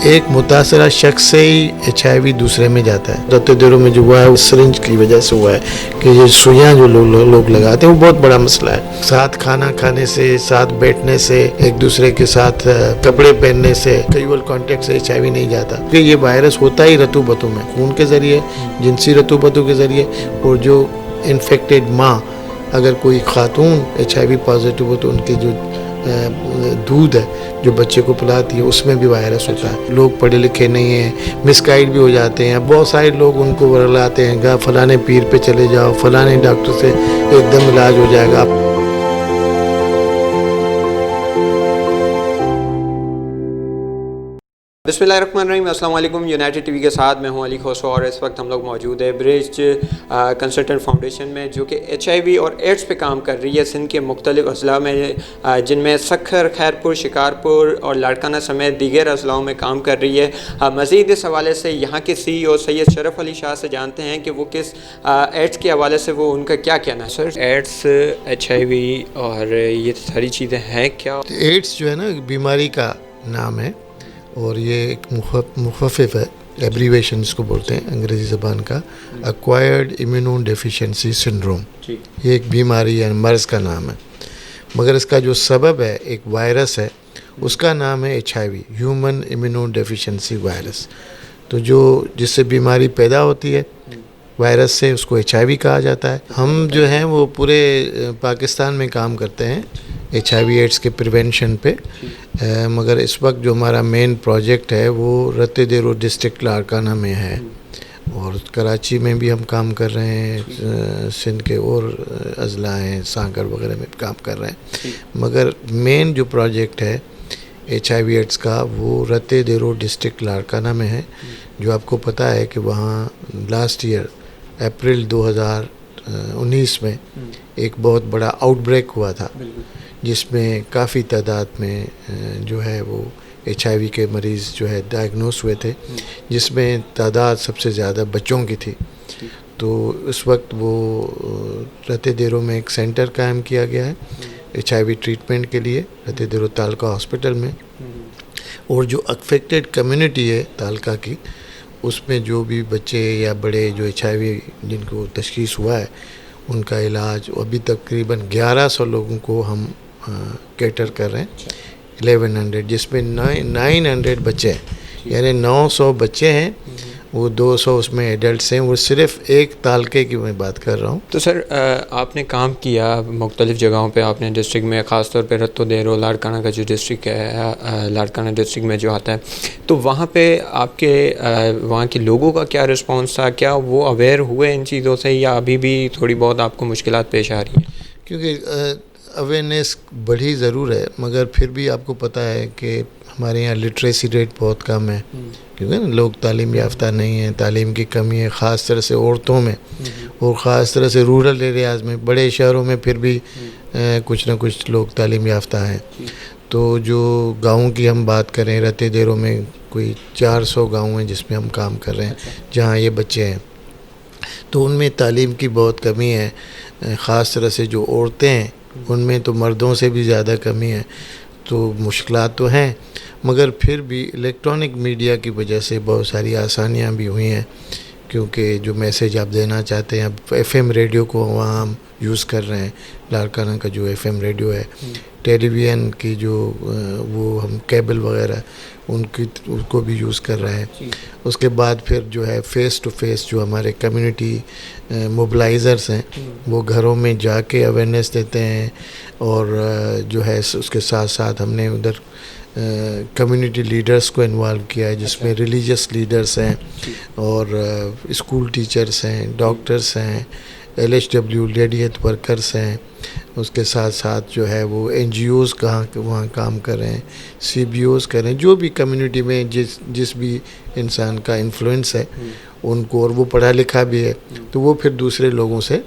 ایک متاثرہ شخص سے ہی HIV دوسرے میں جاتا ہے. رتے دوروں میں جو ہوا ہے وہ سرنج کی وجہ سے ہوا ہے کہ یہ سوئیاں جو لوگ لگاتے ہیں وہ بہت بڑا مسئلہ ہے. ساتھ کھانا کھانے سے، ساتھ بیٹھنے سے، ایک دوسرے کے ساتھ کپڑے پہننے سے، کیجول کانٹیکٹ سے HIV نہیں جاتا. کہ یہ وائرس ہوتا ہی رطوبتوں میں، خون کے ذریعے، جنسی رطوبتوں کے ذریعے. اور جو انفیکٹڈ ماں، اگر کوئی خاتون HIV پازیٹیو ہو تو ان کی جو دودھ ہے جو بچے کو پلاتی ہے اس میں بھی وائرس ہوتا ہے. لوگ پڑھے لکھے نہیں ہیں، مس گائیڈ بھی ہو جاتے ہیں. بہت سارے لوگ ان کو ورلاتے ہیں کہ فلانے پیر پہ چلے جاؤ، فلانے ڈاکٹر سے ایک دم علاج ہو جائے گا. بسم اللہ الرحمن الرحیم. السلام علیکم. یونائٹڈ ٹی وی کے ساتھ میں ہوں علی خسرو اور اس وقت ہم لوگ موجود ہے برج کنسلٹنٹ فاؤنڈیشن میں، جو کہ HIV اور ایڈس پہ کام کر رہی ہے سندھ کے مختلف اضلاع میں، جن میں سکھر، خیرپور، شکارپور اور لاڑکانہ سمیت دیگر اضلاعوں میں کام کر رہی ہے. مزید اس حوالے سے یہاں کے CEO سید شرف علی شاہ سے جانتے ہیں کہ وہ کس ایڈس کے حوالے سے وہ ان کا کیا کہنا ہے. سر، ایڈس، HIV اور یہ ساری چیزیں ہیں کیا؟ ایڈس جو ہے نا بیماری کا نام ہے اور یہ ایک مخفف ہے، ایبریویشن اس کو بولتے ہیں انگریزی زبان کا، ایکوائرڈ امیونو ڈیفیشنسی سنڈروم. یہ ایک بیماری یا مرض کا نام ہے، مگر اس کا جو سبب ہے ایک وائرس ہے، اس کا نام ہے HIV، human immuno deficiency virus. تو جس سے بیماری پیدا ہوتی ہے وائرس سے، اس کو HIV کہا جاتا ہے. ہم جو ہیں وہ پورے پاکستان میں کام کرتے ہیں HIV ایڈس کے پریونشن پہ، مگر اس وقت جو ہمارا مین پروجیکٹ ہے وہ رتے دیرو ڈسٹرکٹ لاڑکانہ میں ہے، اور کراچی میں بھی ہم کام کر رہے ہیں، سندھ کے اور اضلاع ہیں، سانکر وغیرہ میں کام کر رہے ہیں. مگر مین جو پروجیکٹ ہے HIV ایڈس کا وہ رتے دیرو ڈسٹرکٹ لاڑکانہ میں ہے. جو آپ کو پتہ ہے کہ وہاں لاسٹ ایئر اپریل 2019 میں ایک بہت بڑا آؤٹ بریک ہوا تھا، جس میں کافی تعداد میں جو ہے وہ HIV کے مریض جو ہے ڈائگنوس ہوئے تھے، جس میں تعداد سب سے زیادہ بچوں کی تھی. تو اس وقت وہ رتے دیرو میں ایک سینٹر قائم کیا گیا ہے HIV ٹریٹمنٹ کے لیے، رتے دیرو تعلقہ ہاسپٹل میں. اور جو افیکٹڈ کمیونٹی ہے تعلقہ کی، اس میں جو بھی بچے یا بڑے جو HIV جن کو تشخیص ہوا ہے، ان کا علاج ابھی تقریباً 1100 لوگوں کو ہم کیٹر کر رہے ہیں. 1100 جس میں 900 بچے ہیں، یعنی 900 بچے ہیں، وہ 200 اس میں ایڈلٹس ہیں. وہ صرف ایک تعلقے کی میں بات کر رہا ہوں. تو سر، آپ نے کام کیا مختلف جگہوں پہ، آپ نے ڈسٹرکٹ میں خاص طور پہ رتو دیرو لاڑکانہ کا جو ڈسٹرکٹ ہے، لاڑکانہ ڈسٹرکٹ میں جو آتا ہے، تو وہاں پہ آپ کے وہاں کے لوگوں کا کیا رسپانس تھا؟ کیا وہ اویئر ہوئے ان چیزوں سے، یا ابھی بھی تھوڑی بہت آپ کو مشکلات پیش آ رہی ہیں؟ کیونکہ اویئرنیس بڑھی ضرور ہے، مگر پھر بھی آپ کو پتہ ہے کہ ہمارے یہاں لٹریسی ریٹ بہت کم ہے، کیونکہ نا لوگ تعلیم یافتہ نہیں ہیں، تعلیم کی کمی ہے، خاص طرح سے عورتوں میں، اور خاص طرح سے رورل ایریاز میں. بڑے شہروں میں پھر بھی کچھ نہ کچھ لوگ تعلیم یافتہ ہیں. تو جو گاؤں کی ہم بات کریں، رتے دیرو میں کوئی 400 گاؤں ہیں جس میں ہم کام کر رہے ہیں، جہاں یہ بچے ہیں. تو ان میں تعلیم کی بہت کمی ہے، خاص طرح سے جو عورتیں ہیں ان میں تو مردوں سے بھی زیادہ کمی ہے. تو مشکلات تو ہیں، مگر پھر بھی الیکٹرانک میڈیا کی وجہ سے بہت ساری آسانیاں بھی ہوئی ہیں. کیونکہ جو میسیج آپ دینا چاہتے ہیں، اب FM ریڈیو کو وہاں ہم یوز کر رہے ہیں، لاڑکانہ کا جو FM ریڈیو ہے، ٹیلی ویژن کی جو وہ ہم کیبل وغیرہ ان کو بھی یوز کر رہے ہیں. اس کے بعد پھر جو ہے فیس ٹو فیس جو ہمارے کمیونٹی موبلائزرز ہیں، وہ گھروں میں جا کے اویئرنیس دیتے ہیں. اور جو ہے اس کے ساتھ ساتھ ہم نے ادھر کمیونٹی لیڈرز کو انوالو کیا ہے، جس میں ریلیجیس لیڈرز ہیں اور اسکول ٹیچرز ہیں، ڈاکٹرز ہیں، LHW لیڈی ہیلتھ ورکرز ہیں. اس کے ساتھ ساتھ جو ہے وہ NGOز وہاں کام کر رہے ہیں، CBOز کر رہے ہیں. جو بھی کمیونٹی میں جس بھی انسان کا انفلوئنس ہے ان کو، اور وہ پڑھا لکھا بھی ہے، تو وہ پھر دوسرے لوگوں سے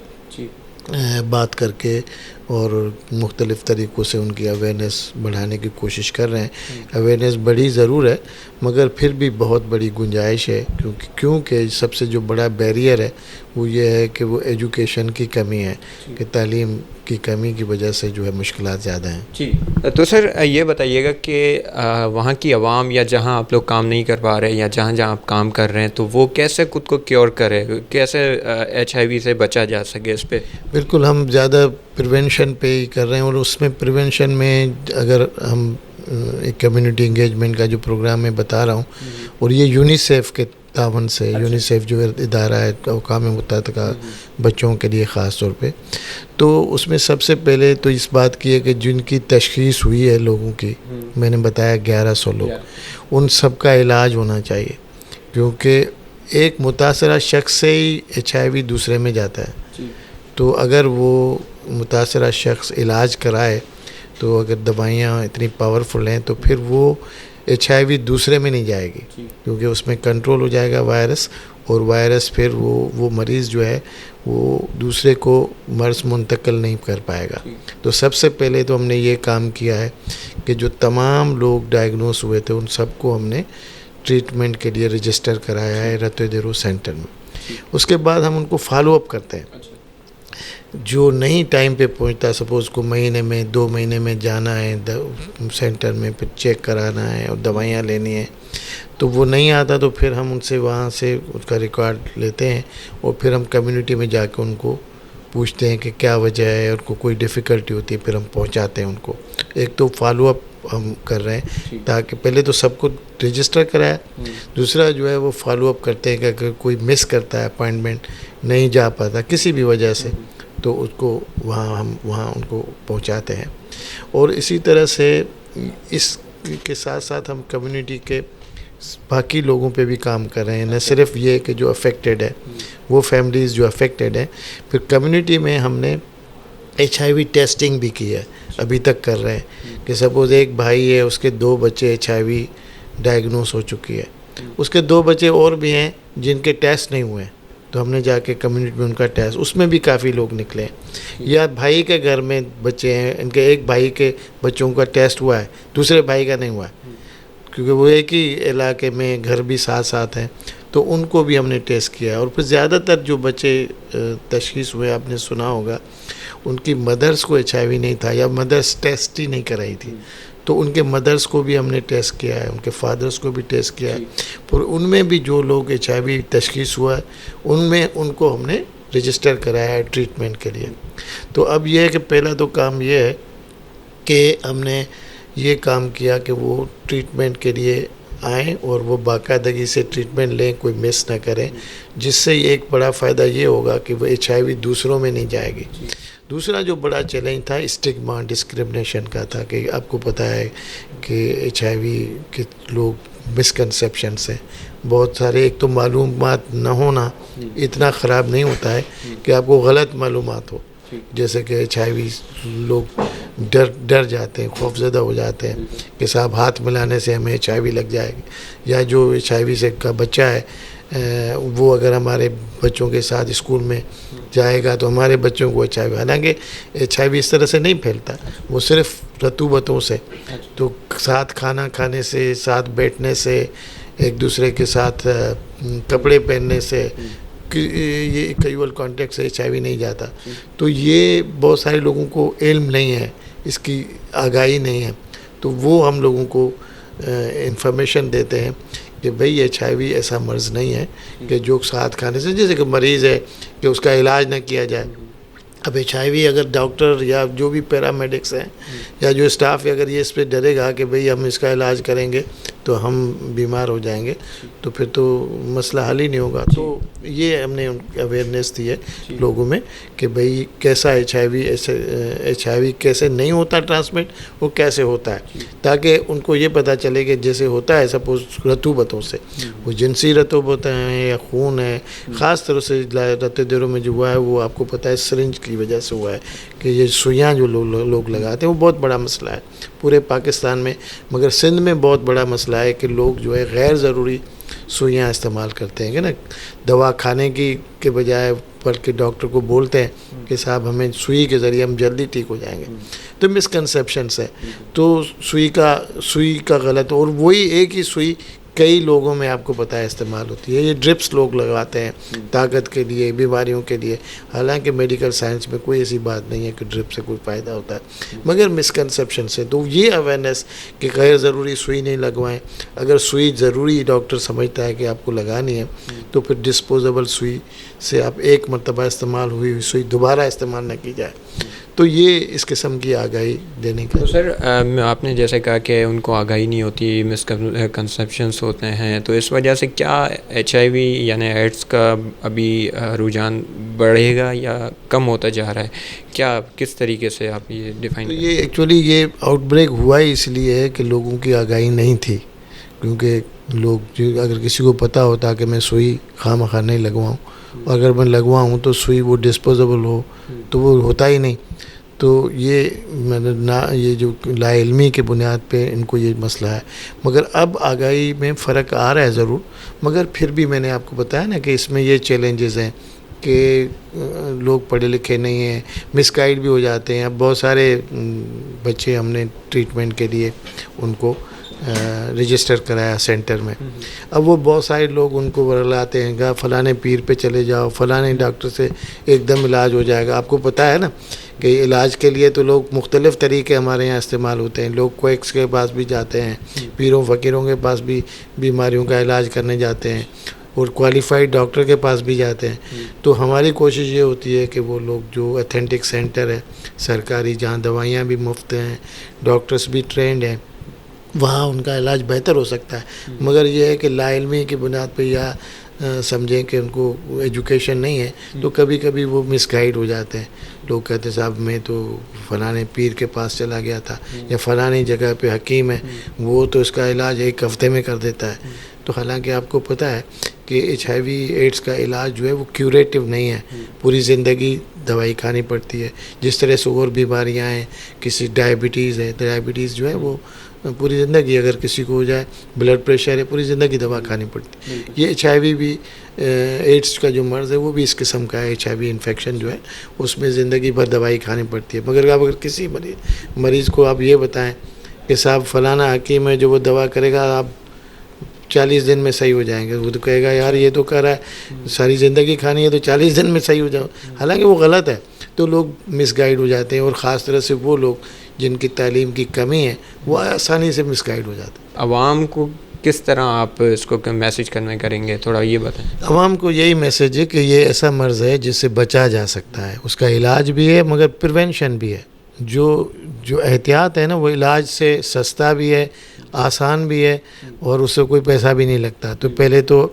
بات کر کے اور مختلف طریقوں سے ان کی اویئرنیس بڑھانے کی کوشش کر رہے ہیں. اویئرنیس بڑی ضرور ہے مگر پھر بھی بہت بڑی گنجائش ہے, کیونکہ سب سے جو بڑا بیریئر ہے وہ یہ ہے کہ وہ ایجوکیشن کی کمی ہے, کہ تعلیم کی کمی کی وجہ سے جو ہے مشکلات زیادہ ہیں. جی تو سر یہ بتائیے گا کہ وہاں کی عوام یا جہاں آپ لوگ کام نہیں کر پا رہے یا جہاں آپ کام کر رہے ہیں تو وہ کیسے خود کو کیور کرے, کیسے HIV سے بچا جا سکے اس پہ؟ بالکل ہم زیادہ پریونشن پہ ہی کر رہے ہیں, اور اس میں پریونشن میں اگر ہم ایک کمیونٹی انگیجمنٹ کا جو پروگرام میں بتا رہا ہوں, اور یہ یونیسیف کے تعاون سے, یونیسیف جو ادارہ ہے اقوام متحدہ بچوں کے لیے خاص طور پہ, تو اس میں سب سے پہلے تو اس بات کی ہے کہ جن کی تشخیص ہوئی ہے لوگوں کی, میں نے بتایا 1100 لوگ, ان سب کا علاج ہونا چاہیے, کیونکہ ایک متاثرہ شخص سے ہی HIV دوسرے میں جاتا ہے. تو اگر وہ متاثرہ شخص علاج کرائے تو اگر دوائیاں اتنی پاورفل ہیں تو پھر وہ HIV دوسرے میں نہیں جائے گی, کیونکہ اس میں کنٹرول ہو جائے گا وائرس, اور وائرس پھر وہ مریض جو ہے وہ دوسرے کو مرض منتقل نہیں کر پائے گا. تو سب سے پہلے تو ہم نے یہ کام کیا ہے کہ جو تمام لوگ ڈائگنوز ہوئے تھے ان سب کو ہم نے ٹریٹمنٹ کے لیے رجسٹر کرایا ہے رتو دیرو سینٹر میں. اس کے بعد ہم ان کو فالو اپ کرتے ہیں. جو نہیں ٹائم پہ پہنچتا, سپوز کو مہینے میں 2 مہینے میں جانا ہے سینٹر میں, پھر چیک کرانا ہے اور دوائیاں لینی ہیں, تو وہ نہیں آتا تو پھر ہم ان سے وہاں سے اس کا ریکارڈ لیتے ہیں, اور پھر ہم کمیونٹی میں جا کے ان کو پوچھتے ہیں کہ کیا وجہ ہے, اور کوئی ڈیفیکلٹی ہوتی ہے پھر ہم پہنچاتے ہیں ان کو. ایک تو فالو اپ ہم کر رہے ہیں تاکہ پہلے تو سب کو رجسٹر کرایا, دوسرا جو ہے وہ فالو اپ کرتے ہیں کہ اگر کوئی مس کرتا ہے اپائنٹمنٹ, نہیں جا پاتا کسی بھی وجہ سے, تو اس کو وہاں ان کو پہنچاتے ہیں. اور اسی طرح سے اس کے ساتھ ساتھ ہم کمیونٹی کے باقی لوگوں پہ بھی کام کر رہے ہیں, نہ صرف یہ کہ جو افیکٹڈ ہے وہ فیملیز جو افیکٹڈ ہیں, پھر کمیونٹی میں ہم نے HIV ٹیسٹنگ بھی کی ہے, ابھی تک کر رہے ہیں. کہ سپوز ایک بھائی ہے, اس کے 2 بچے HIV ڈائگنوز ہو چکی ہے, اس کے 2 بچے اور بھی ہیں جن کے ٹیسٹ نہیں ہوئے ہیں, تو ہم نے جا کے کمیونٹی میں ان کا ٹیسٹ, اس میں بھی کافی لوگ نکلے ہیں. یا بھائی کے گھر میں بچے ہیں, ان کے ایک بھائی کے بچوں کا ٹیسٹ ہوا ہے, دوسرے بھائی کا نہیں ہوا ہے, کیونکہ وہ ایک ہی علاقے میں گھر بھی ساتھ ہیں, تو ان کو بھی ہم نے ٹیسٹ کیا ہے. اور پھر زیادہ تر جو بچے تشخیص ہوئے, آپ نے سنا ہوگا, ان کی مدرس کو HIV نہیں تھا یا مدرس ٹیسٹ ہی نہیں کرائی تھی, تو ان کے مدرس کو بھی ہم نے ٹیسٹ کیا ہے, ان کے فادرس کو بھی ٹیسٹ کیا ہے. پھر ان میں بھی جو لوگ HIV تشخیص ہوا ہے ان میں ان کو ہم نے رجسٹر کرایا ہے ٹریٹمنٹ کے لیے. تو اب یہ ہے کہ پہلا تو کام یہ ہے کہ ہم نے یہ کام کیا کہ وہ ٹریٹمنٹ کے لیے آئیں اور وہ باقاعدگی سے ٹریٹمنٹ لیں, کوئی مس نہ کریں, جس سے ایک بڑا فائدہ یہ ہوگا کہ وہ HIV دوسروں میں نہیں جائے گی. دوسرا جو بڑا چیلنج تھا اسٹگما ڈسکرمنیشن کا تھا, کہ آپ کو پتہ ہے کہ HIV کے لوگ مسکنسیپشن سے بہت سارے, ایک تو معلومات نہ ہونا اتنا خراب نہیں ہوتا ہے کہ آپ کو غلط معلومات ہو, جیسے کہ HIV لوگ ڈر جاتے ہیں, خوفزدہ ہو جاتے ہیں کہ صاحب ہاتھ ملانے سے ہمیں HIV لگ جائے گی, یا جو HIV سے کا بچہ ہے وہ اگر ہمارے بچوں کے ساتھ اسکول میں جائے گا تو ہمارے بچوں کو HIV, حالانکہ HIV اس طرح سے نہیں پھیلتا, وہ صرف رطوبتوں سے, تو ساتھ کھانا کھانے سے, ساتھ بیٹھنے سے, ایک دوسرے کے ساتھ کپڑے پہننے سے, یہ کیجول کانٹیکٹ سے HIV نہیں جاتا. تو یہ بہت سارے لوگوں کو علم نہیں ہے, اس کی آگاہی نہیں ہے, تو وہ ہم لوگوں کو انفارمیشن دیتے ہیں کہ بھئی HIV ایسا مرض نہیں ہے کہ جو ساتھ کھانے سے, جیسے کہ مریض ہے کہ اس کا علاج نہ کیا جائے. اب HIV اگر ڈاکٹر یا جو بھی پیرامیڈکس ہیں یا جو اسٹاف ہے, اگر یہ اس پہ ڈرے گا کہ بھئی ہم اس کا علاج کریں گے تو ہم بیمار ہو جائیں گے, تو پھر تو مسئلہ حل ہی نہیں ہوگا. تو یہ ہم نے اویئرنیس دی ہے لوگوں میں کہ بھئی کیسا HIV کیسے نہیں ہوتا ٹرانسمٹ, وہ کیسے ہوتا ہے, تاکہ ان کو یہ پتہ چلے کہ جیسے ہوتا ہے سپوز رطوبتوں سے, وہ جنسی رطوبت ہیں یا خون ہے, خاص طرح سے رتو دیروں میں جو ہوا ہے وہ آپ کو پتہ ہے سرنج کی وجہ سے ہوا ہے, کہ یہ سوئیاں جو لوگ لگاتے ہیں وہ بہت بڑا مسئلہ ہے پورے پاکستان میں, مگر سندھ میں بہت بڑا مسئلہ ہے کہ لوگ جو ہے غیر ضروری سوئیاں استعمال کرتے ہیں کہ نا دوا کھانے کی کے بجائے، بلکہ ڈاکٹر کو بولتے ہیں کہ صاحب ہمیں سوئی کے ذریعے ہم جلدی ٹھیک ہو جائیں گے. تو مسکنسیپشنس ہے. تو سوئی کا غلط، اور وہی ایک ہی سوئی کئی لوگوں میں آپ کو پتہ ہے استعمال ہوتی ہے. یہ ڈرپس لوگ لگاتے ہیں طاقت کے لیے، بیماریوں کے لیے، حالانکہ میڈیکل سائنس میں کوئی ایسی بات نہیں ہے کہ ڈرپ سے کوئی فائدہ ہوتا ہے، مگر مسکنسیپشن سے. تو یہ اویئرنیس کہ غیر ضروری سوئی نہیں لگوائیں. اگر سوئی ضروری ڈاکٹر سمجھتا ہے کہ آپ کو لگانی ہے تو پھر ڈسپوزیبل سوئی سے آپ ایک مرتبہ استعمال ہوئی سوئی دوبارہ استعمال نہ کی جائے. تو یہ اس قسم کی آگاہی دینے کا. تو سر آپ نے جیسے کہا کہ ان کو آگاہی نہیں ہوتی، مسکنسیپشنس ہوتے ہیں، تو اس وجہ سے کیا HIV یعنی ایڈس کا ابھی رجحان بڑھے گا یا کم ہوتا جا رہا ہے؟ کیا کس طریقے سے آپ یہ ڈیفائن کریں؟ یہ ایکچولی یہ آؤٹ بریک ہوا ہی اس لیے ہے کہ لوگوں کی آگاہی نہیں تھی. کیونکہ لوگ اگر کسی کو پتہ ہوتا کہ میں سوئی خواہ مخواہ نہیں لگواؤں، اگر میں لگواؤں تو سوئی وہ ڈسپوزیبل ہو تو وہ ہوتا ہی نہیں. تو یہ میں نے یہ جو لا علمی کے بنیاد پہ ان کو یہ مسئلہ ہے. مگر اب آگاہی میں فرق آ رہا ہے ضرور، مگر پھر بھی میں نے آپ کو بتایا نا کہ اس میں یہ چیلنجز ہیں کہ لوگ پڑھے لکھے نہیں ہیں، مس گائیڈ بھی ہو جاتے ہیں. اب بہت سارے بچے ہم نے ٹریٹمنٹ کے لیے ان کو رجسٹر کرایا سینٹر میں. اب وہ بہت سارے لوگ ان کو ورلاتے ہیں کہ فلانے پیر پہ چلے جاؤ، فلانے ڈاکٹر سے ایک دم علاج ہو جائے گا. آپ کو پتہ ہے نا کہ علاج کے لیے تو لوگ مختلف طریقے ہمارے یہاں استعمال ہوتے ہیں. لوگ کویکس کے پاس بھی جاتے ہیں، پیروں فقیروں کے پاس بھی بیماریوں کا علاج کرنے جاتے ہیں، اور کوالیفائڈ ڈاکٹر کے پاس بھی جاتے ہیں. تو ہماری کوشش یہ ہوتی ہے کہ وہ لوگ جو اتھینٹک سینٹر ہے سرکاری، جہاں دوائیاں بھی مفت ہیں، ڈاکٹرز بھی ٹرینڈ ہیں، وہاں ان کا علاج بہتر ہو سکتا ہے. مگر یہ ہے کہ لا علمی کی بنیاد پہ یا سمجھیں کہ ان کو ایجوکیشن نہیں ہے تو کبھی کبھی وہ مس گائیڈ ہو جاتے ہیں. لوگ کہتے ہیں صاحب میں تو فلانے پیر کے پاس چلا گیا تھا، یا فلانی جگہ پہ حکیم ہے وہ تو اس کا علاج ایک ہفتے میں کر دیتا ہے. تو حالانکہ آپ کو پتہ ہے کہ HIV ایڈس کا علاج جو ہے وہ کیوریٹو نہیں ہے، پوری زندگی دوائی کھانی پڑتی ہے. جس طرح سے اور بیماریاں ہیں، کسی ڈائبٹیز ہے، ڈائبٹیز جو ہے وہ پوری زندگی، اگر کسی کو ہو جائے بلڈ پریشر ہے، پوری زندگی دوا کھانی پڑتی ہے. یہ HIV بھی ایڈس کا جو مرض ہے وہ بھی اس قسم کا ہے. HIV انفیکشن جو ہے اس میں زندگی بھر دوائی کھانی پڑتی ہے. مگر اگر کسی مریض کو آپ یہ بتائیں کہ صاحب فلانا حکیم ہے جو وہ دوا کرے گا آپ 40 دن میں صحیح ہو جائیں گے، وہ تو کہے گا یار یہ تو کر رہا ہے ساری زندگی کھانی ہے تو 40 دن میں صحیح ہو جاؤ. حالانکہ وہ غلط ہے. تو لوگ مس گائیڈ ہو جاتے ہیں، اور خاص طرح سے وہ لوگ جن کی تعلیم کی کمی ہے وہ آسانی سے مس گائیڈ ہو جاتے ہیں. عوام کو کس طرح آپ اس کو میسج کنوے کریں گے، تھوڑا یہ بتائیں. عوام کو یہی میسج ہے کہ یہ ایسا مرض ہے جس سے بچا جا سکتا ہے، اس کا علاج بھی ہے مگر پریونشن بھی ہے. جو احتیاط ہے نا وہ علاج سے سستا بھی ہے، آسان بھی ہے، اور اس سے کوئی پیسہ بھی نہیں لگتا. تو پہلے تو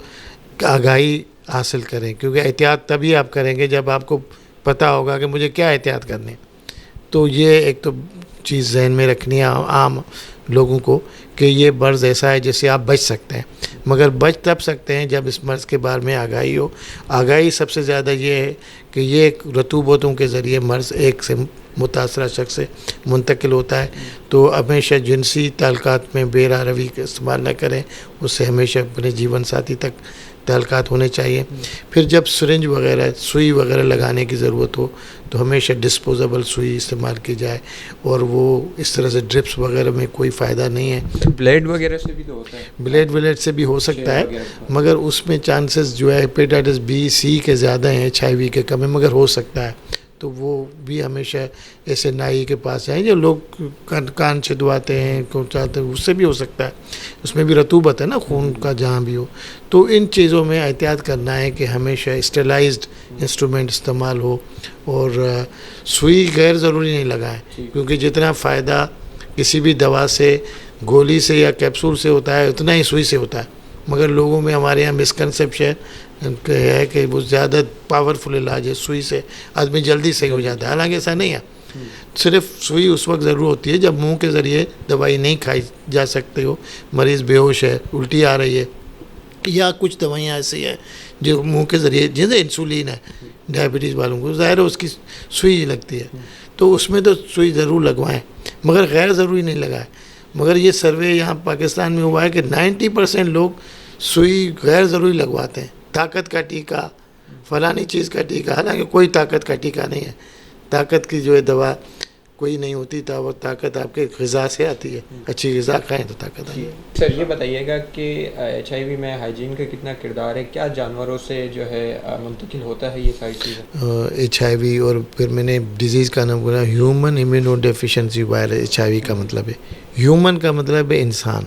آگاہی حاصل کریں، کیونکہ احتیاط تبھی آپ کریں گے جب آپ کو پتہ ہوگا کہ مجھے کیا احتیاط کرنی. تو یہ ایک تو چیز ذہن میں رکھنی ہے عام لوگوں کو کہ یہ مرض ایسا ہے جس سے آپ بچ سکتے ہیں. مگر بچ تب سکتے ہیں جب اس مرض کے بارے میں آگاہی ہو. آگاہی سب سے زیادہ یہ ہے کہ یہ رطوبتوں کے ذریعے مرض ایک سے متاثرہ شخص سے منتقل ہوتا ہے. تو ہمیشہ جنسی تعلقات میں بے روی کا استعمال نہ کریں، اس سے ہمیشہ اپنے جیون ساتھی تک تعلقات ہونے چاہیے. پھر جب سرنج وغیرہ سوئی وغیرہ لگانے کی ضرورت ہو تو ہمیشہ ڈسپوزیبل سوئی استعمال کی جائے، اور وہ اس طرح سے ڈرپس وغیرہ میں کوئی فائدہ نہیں ہے. بلیڈ وغیرہ سے بھی تو ہوتا ہے، بلیڈ سے بھی ہو سکتا ہے، مگر اس میں چانسز جو ہے ہیپیٹائٹس B C کے زیادہ ہیں، HIV کے کم ہیں، مگر ہو سکتا ہے. تو وہ بھی ہمیشہ ایسے نائی کے پاس جائیں جو لوگ کان چھدواتے ہیں چاہتے ہیں، اس سے بھی ہو سکتا ہے. اس میں بھی رطوبت ہے نا خون کا جہاں بھی ہو. تو ان چیزوں میں احتیاط کرنا ہے کہ ہمیشہ اسٹرلائزڈ انسٹرومنٹ استعمال ہو، اور سوئی غیر ضروری نہیں لگائیں، کیونکہ جتنا فائدہ کسی بھی دوا سے، گولی سے یا کیپسول سے ہوتا ہے اتنا ہی سوئی سے ہوتا ہے. مگر لوگوں میں ہمارے یہاں مسکنسیپشن ہے کہ وہ زیادہ پاورفل علاج ہے، سوئی سے آدمی جلدی صحیح ہو جاتا ہے. حالانکہ ایسا نہیں ہے. صرف سوئی اس وقت ضرور ہوتی ہے جب منہ کے ذریعے دوائی نہیں کھائی جا سکتے ہو، مریض بے ہوش ہے، الٹی آ رہی ہے، یا کچھ دوائیاں ایسی ہیں جو منہ کے ذریعے، جیسے انسولین ہے ڈائبٹیز والوں کو، ظاہر ہے اس کی سوئی لگتی ہے، تو اس میں تو سوئی ضرور لگوائیں، مگر غیر ضروری نہیں لگائیں. مگر یہ سروے یہاں پاکستان میں ہوا ہے کہ 90% لوگ سوئی غیر ضروری لگواتے ہیں. طاقت کا ٹیکہ، فلانی چیز کا ٹیکہ، حالانکہ کوئی طاقت کا ٹیکہ نہیں ہے. طاقت کی جو ہے دوا کوئی نہیں ہوتی. طاقت آپ کے غذا سے آتی ہے. اچھی غذا کھائیں تو طاقت آئی. سر یہ بتائیے گا کہ HIV میں ہائیجین کا کتنا کردار ہے؟ کیا جانوروں سے جو ہے منتقل ہوتا ہے یہ ساری چیزیں؟ HIV اور پھر میں نے ڈیزیز کا نام بولا human immuno deficiency virus. HIV کا مطلب ہے ہیومن کا مطلب ہے انسان.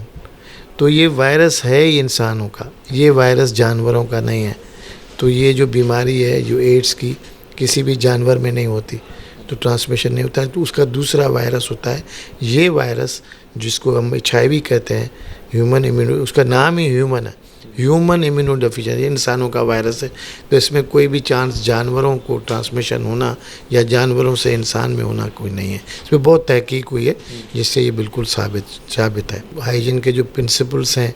تو یہ وائرس ہے ہی انسانوں کا، یہ وائرس جانوروں کا نہیں ہے. تو یہ جو بیماری ہے جو ایڈس کی کسی بھی جانور میں نہیں ہوتی تو ٹرانسمیشن نہیں ہوتا ہے. تو اس کا دوسرا وائرس ہوتا ہے یہ وائرس جس کو ہم HIV کہتے ہیں، ہیومن امیونو، اس کا نام ہی ہیومن ہے. ہیومن امیونو ڈیفیشنسی انسانوں کا وائرس ہے. تو اس میں کوئی بھی چانس جانوروں کو ٹرانسمیشن ہونا یا جانوروں سے انسان میں ہونا کوئی نہیں ہے. اس میں بہت تحقیق ہوئی ہے جس سے یہ بالکل ثابت ہے. ہائیجین کے جو پرنسپلس ہیں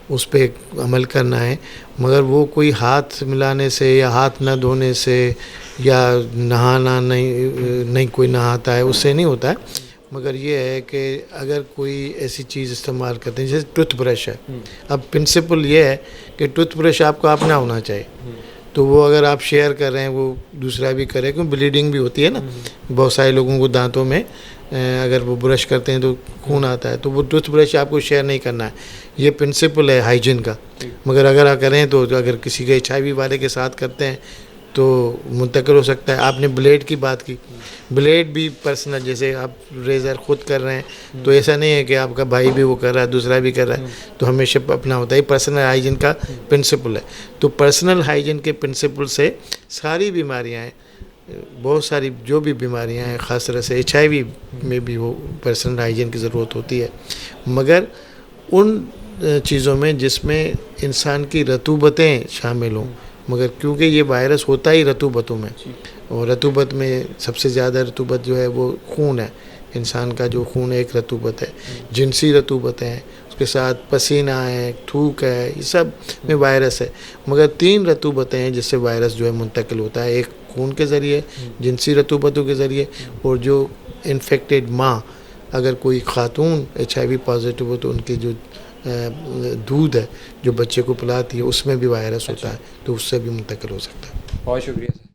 اس پہ عمل کرنا ہے، مگر وہ کوئی ہاتھ ملانے سے یا ہاتھ نہ دھونے سے یا نہانا نہیں کوئی نہاتا ہے اس سے نہیں ہوتا ہے. مگر یہ ہے کہ اگر کوئی ایسی چیز استعمال کرتے ہیں جیسے ٹوتھ برش ہے. اب پرنسپل یہ ہے کہ ٹوتھ برش آپ کا اپنا ہونا چاہیے. تو وہ اگر آپ شیئر کر رہے ہیں وہ دوسرا بھی کرے، کیونکہ بلیڈنگ بھی ہوتی ہے نا. بہت سارے لوگوں کو دانتوں میں اگر وہ برش کرتے ہیں تو خون آتا ہے. تو وہ ٹوتھ برش آپ کو شیئر نہیں کرنا ہے. یہ پرنسپل ہے ہائیجین کا. مگر اگر آپ کریں تو اگر کسی کے HIV والے کے ساتھ کرتے ہیں تو منتقل ہو سکتا ہے. آپ نے بلیڈ کی بات کی، بلیڈ بھی پرسنل، جیسے آپ ریزر خود کر رہے ہیں تو ایسا نہیں ہے کہ آپ کا بھائی بھی وہ کر رہا ہے دوسرا بھی کر رہا ہے تو ہمیشہ اپنا ہوتا ہے. پرسنل ہائیجین کا پرنسپل ہے. تو پرسنل ہائیجین کے پرنسپل سے ساری بیماریاں ہیں، بہت ساری جو بھی بیماریاں ہیں، خاص طرح سے HIV میں بھی وہ پرسنل ہائیجین کی ضرورت ہوتی ہے. مگر ان چیزوں میں جس میں انسان کی رطوبتیں شامل ہوں. مگر کیونکہ یہ وائرس ہوتا ہی رطوبتوں میں، اور رطوبت میں سب سے زیادہ رطوبت جو ہے وہ خون ہے. انسان کا جو خون ہے ایک رطوبت ہے. جنسی رطوبتیں ہیں، اس کے ساتھ پسینہ ہے، تھوک ہے، یہ سب میں وائرس ہے. مگر 3 رطوبتیں ہیں جس سے وائرس جو ہے منتقل ہوتا ہے. ایک خون کے ذریعے، جنسی رطوبتوں کے ذریعے، اور جو انفیکٹڈ ماں، اگر کوئی خاتون HIV پازیٹیو ہو تو ان کی جو دودھ ہے جو بچے کو پلاتی ہے اس میں بھی وائرس ہوتا ہے تو اس سے بھی منتقل ہو سکتا ہے. بہت شکریہ سر.